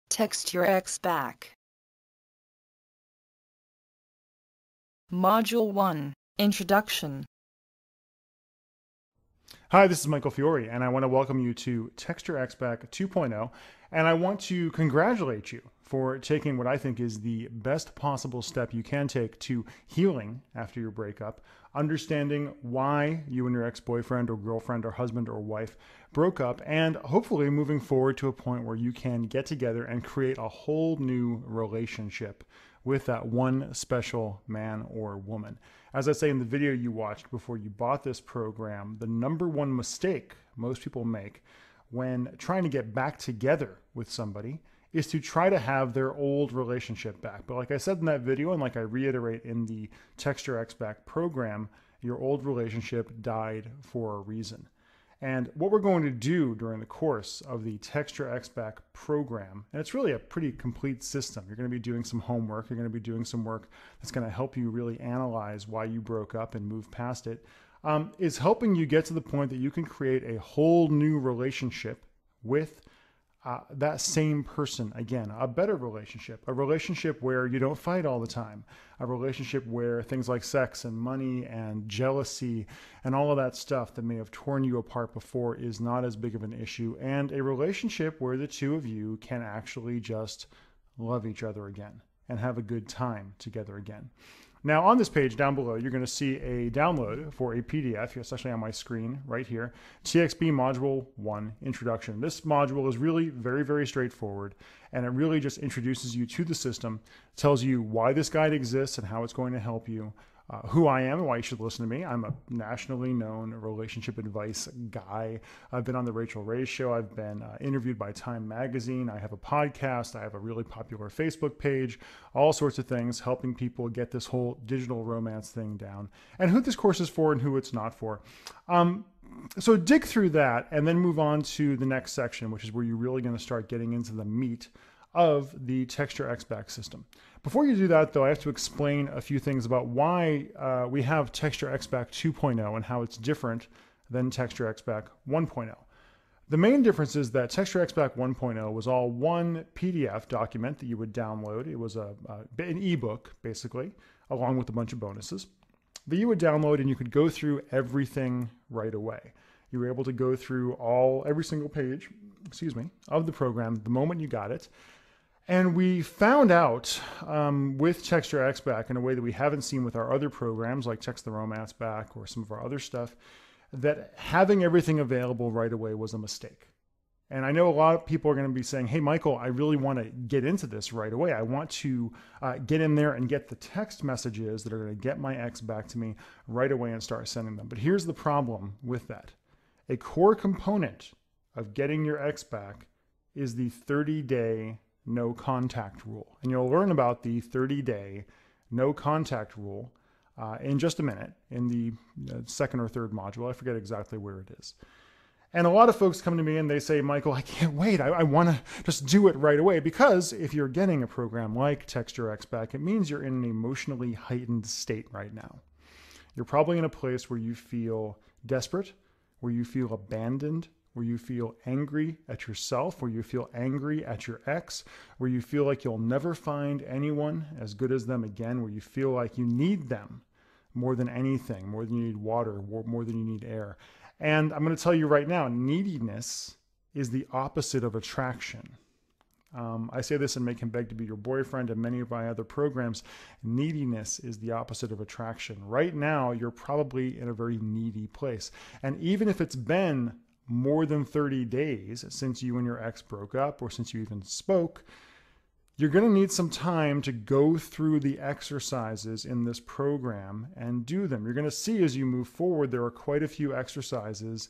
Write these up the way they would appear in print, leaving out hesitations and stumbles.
Text your ex back. Module 1, Introduction. Hi, this is Michael Fiore, and I want to welcome you to Text Your Ex Back 2.0, and I want to congratulate you for taking what I think is the best possible step you can take to healing after your breakup, understanding why you and your ex-boyfriend or girlfriend or husband or wife broke up, and hopefully moving forward to a point where you can get together and create a whole new relationship with that one special man or woman. As I say in the video you watched before you bought this program, the number one mistake most people make when trying to get back together with somebody is to try to have their old relationship back. But like I said in that video, and like I reiterate in the Text Your Ex Back program, your old relationship died for a reason. And what we're going to do during the course of the Text Your Ex Back program, and it's really a pretty complete system. You're going to be doing some homework. You're going to be doing some work that's going to help you really analyze why you broke up and move past it, is helping you get to the point that you can create a whole new relationship with that same person again, a better relationship, a relationship where you don't fight all the time, a relationship where things like sex and money and jealousy and all of that stuff that may have torn you apart before is not as big of an issue, and a relationship where the two of you can actually just love each other again and have a good time together again. Now on this page down below, you're going to see a download for a PDF. It's actually on my screen right here. TXB Module 1 Introduction. This module is really very, very straightforward, and it really just introduces you to the system, tells you why this guide exists and how it's going to help you, who I am and why you should listen to me. I'm a nationally known relationship advice guy. I've been on the Rachel Ray Show. I've been interviewed by Time Magazine. I have a podcast. I have a really popular Facebook page, all sorts of things, helping people get this whole digital romance thing down and who this course is for and who it's not for. So dig through that and then move on to the next section, which is where you're really going to start getting into the meat of the Text Your Ex Back system. Before you do that, though, I have to explain a few things about why we have Text Your Ex Back 2.0 and how it's different than Text Your Ex Back 1.0. The main difference is that Text Your Ex Back 1.0 was all one PDF document that you would download. It was an ebook, basically, along with a bunch of bonuses that you would download, and you could go through everything right away. You were able to go through every single page, of the program the moment you got it. And we found out with Text Your Ex Back in a way that we haven't seen with our other programs like Text the Romance Back or some of our other stuff, that having everything available right away was a mistake. And I know a lot of people are going to be saying, hey, Michael, I really want to get into this right away. I want to get in there and get the text messages that are going to get my ex back to me right away and start sending them. But here's the problem with that. A core component of getting your ex back is the 30-day no contact rule. And you'll learn about the 30-day no contact rule in just a minute in the second or third module. I forget exactly where it is. And a lot of folks come to me and they say, Michael, I can't wait. I want to just do it right away. Because if you're getting a program like Text Your Ex Back, it means you're in an emotionally heightened state right now. You're probably in a place where you feel desperate, where you feel abandoned, where you feel angry at yourself, where you feel angry at your ex, where you feel like you'll never find anyone as good as them again, where you feel like you need them more than anything, more than you need water, more than you need air. And I'm going to tell you right now, neediness is the opposite of attraction. I say this in Make Him Beg to Be Your Boyfriend and many of my other programs. Neediness is the opposite of attraction. Right now, you're probably in a very needy place. And even if it's been more than 30 days since you and your ex broke up or since you even spoke, you're going to need some time to go through the exercises in this program and do them. You're going to see as you move forward, there are quite a few exercises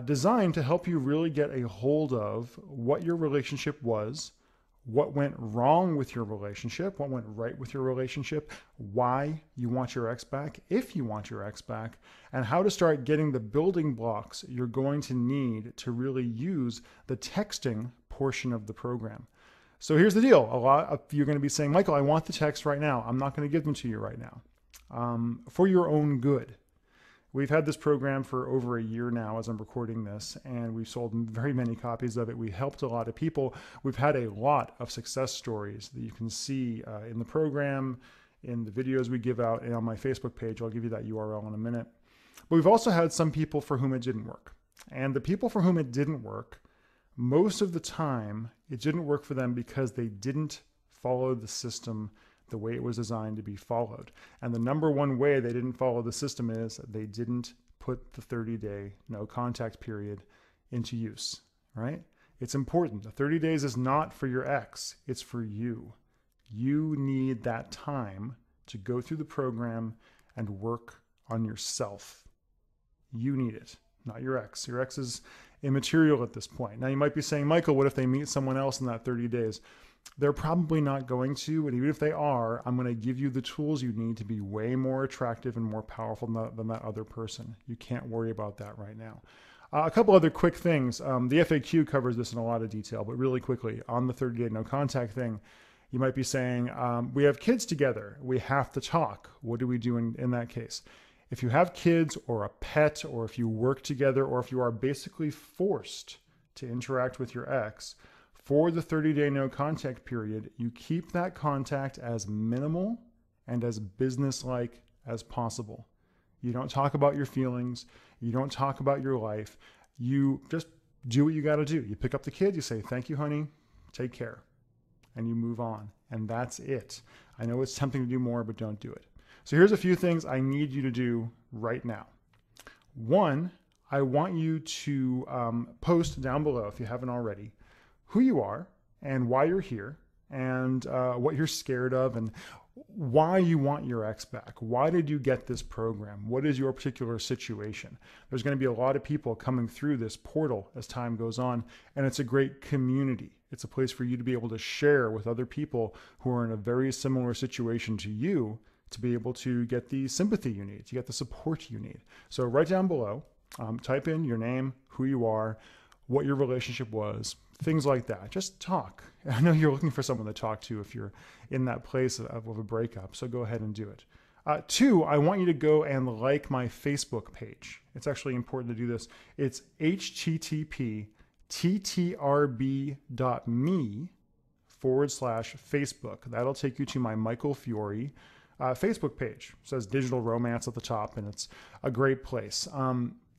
designed to help you really get a hold of what your relationship was, what went wrong with your relationship, what went right with your relationship, why you want your ex back, if you want your ex back, and how to start getting the building blocks you're going to need to really use the texting portion of the program. So here's the deal. A lot of you are going to be saying, Michael, I want the text right now. I'm not going to give them to you right now for your own good. We've had this program for over a year now as I'm recording this, and we've sold very many copies of it. We helped a lot of people. We've had a lot of success stories that you can see in the program, in the videos we give out, and on my Facebook page. I'll give you that URL in a minute. But we've also had some people for whom it didn't work. And the people for whom it didn't work, most of the time, it didn't work for them because they didn't follow the system the way it was designed to be followed. And the number one way they didn't follow the system is they didn't put the 30-day no contact period into use, right? It's important. The 30 days is not for your ex, it's for you. You need that time to go through the program and work on yourself. You need it, not your ex. Your ex is immaterial at this point. Now you might be saying, Michael, what if they meet someone else in that 30 days? They're probably not going to, and even if they are, I'm going to give you the tools you need to be way more attractive and more powerful than that other person. You can't worry about that right now. A couple other quick things. The FAQ covers this in a lot of detail, but really quickly, on the 30-day no contact thing, you might be saying, we have kids together. We have to talk. What do we do in that case? If you have kids or a pet, or if you work together, or if you are basically forced to interact with your ex, for the 30-day no contact period, you keep that contact as minimal and as business-like as possible. You don't talk about your feelings. You don't talk about your life. You just do what you got to do. You pick up the kid, you say, thank you, honey, take care, and you move on. And that's it. I know it's tempting to do more, but don't do it. So here's a few things I need you to do right now. One, I want you to post down below, if you haven't already, who you are and why you're here, and what you're scared of, and why you want your ex back. Why did you get this program? What is your particular situation? There's going to be a lot of people coming through this portal as time goes on, and it's a great community. It's a place for you to be able to share with other people who are in a very similar situation to you, to be able to get the sympathy you need, to get the support you need. So right down below, type in your name, who you are, what your relationship was, things like that. Just talk. I know you're looking for someone to talk to if you're in that place of a breakup, so go ahead and do it. Two, I want you to go and like my Facebook page. It's actually important to do this. It's http://me/Facebook. That'll take you to my Michael Fiore Facebook page. It says Digital Romance at the top, and it's a great place.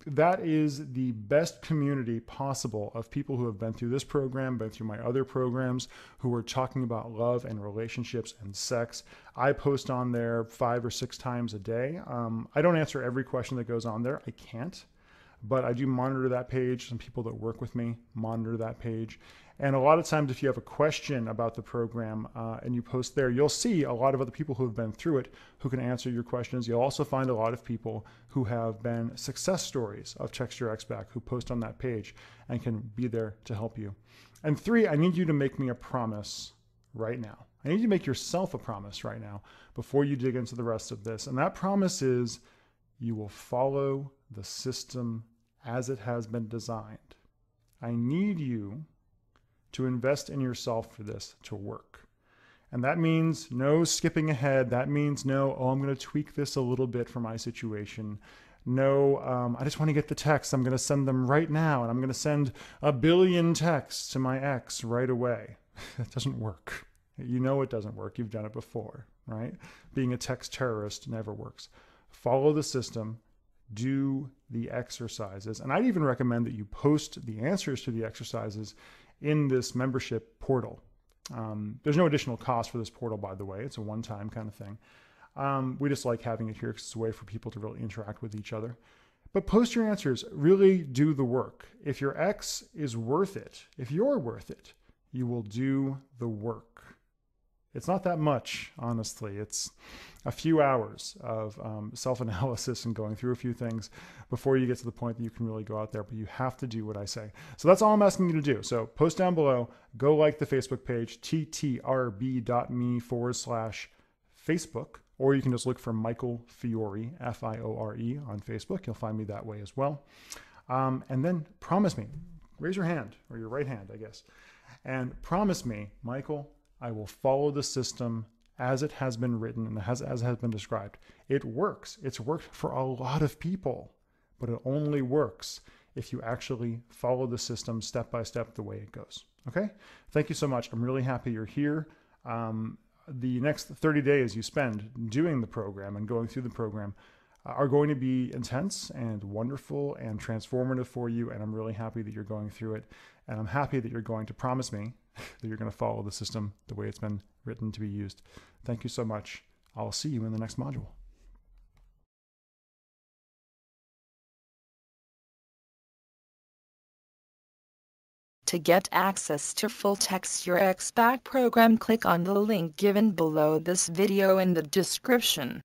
That is the best community possible of people who have been through this program, been through my other programs, who are talking about love and relationships and sex. I post on there 5 or 6 times a day. I don't answer every question that goes on there. I can't. But I do monitor that page. Some people that work with me monitor that page. And a lot of times, if you have a question about the program and you post there, you'll see a lot of other people who have been through it who can answer your questions. You'll also find a lot of people who have been success stories of Text Your Ex Back who post on that page and can be there to help you. And 3, I need you to make me a promise right now. I need you to make yourself a promise right now before you dig into the rest of this. And that promise is you will follow the system as it has been designed. I need you to invest in yourself for this to work. And that means no skipping ahead. That means no, oh, I'm going to tweak this a little bit for my situation. No, I just want to get the text. I'm going to send them right now, and I'm going to send 1 billion texts to my ex right away. That doesn't work. You know it doesn't work. You've done it before, right? Being a text terrorist never works. Follow the system. Do the exercises. And I'd even recommend that you post the answers to the exercises in this membership portal. There's no additional cost for this portal, by the way. It's a one-time kind of thing. We just like having it here because it's a way for people to really interact with each other. But post your answers. Really do the work. If your ex is worth it, if you're worth it, you will do the work. It's not that much, honestly. It's a few hours of self-analysis and going through a few things before you get to the point that you can really go out there, but you have to do what I say. So that's all I'm asking you to do. So post down below, go like the Facebook page, ttrb.me/Facebook, or you can just look for Michael Fiore, F-I-O-R-E, on Facebook. You'll find me that way as well. And then promise me, raise your hand, or your right hand, I guess, and promise me, Michael, I will follow the system as it has been written and as has been described. It works. It's worked for a lot of people, but it only works if you actually follow the system step by step the way it goes. Okay? Thank you so much. I'm really happy you're here. The next 30 days you spend doing the program and going through the program are going to be intense and wonderful and transformative for you. And I'm really happy that you're going through it. And I'm happy that you're going to promise me that you're going to follow the system the way it's been written to be used. Thank you so much. I'll see you in the next module. To get access to full Text Your Ex Back program, click on the link given below this video in the description.